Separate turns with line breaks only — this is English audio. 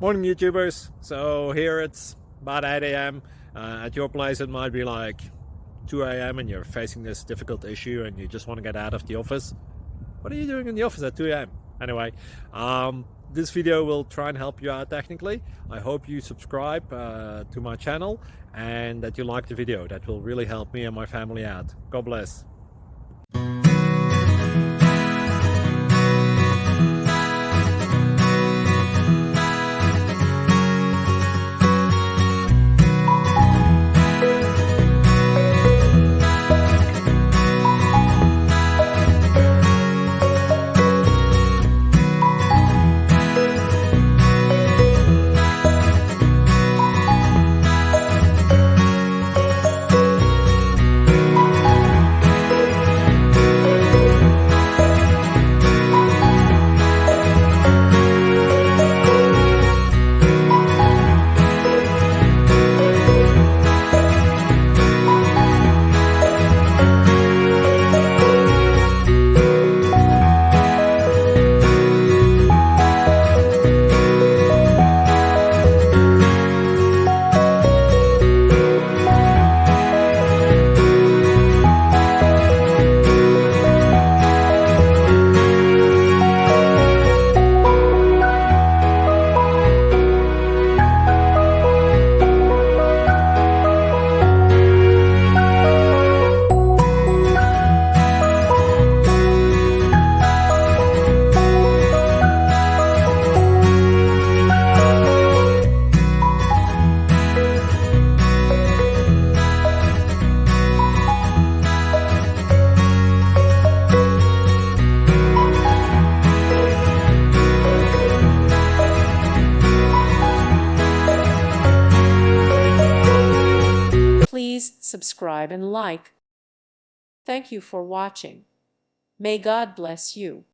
Morning YouTubers. So here it's about 8 a.m. At your place it might be like 2 a.m. and you're facing this difficult issue and you just want to get out of the office. What are you doing in the office at 2 a.m.? Anyway, this video will try and help you out technically. I hope you subscribe to my channel and that you like the video. That will really help me and my family out. God bless.
Please subscribe and like. Thank you for watching. May God bless you.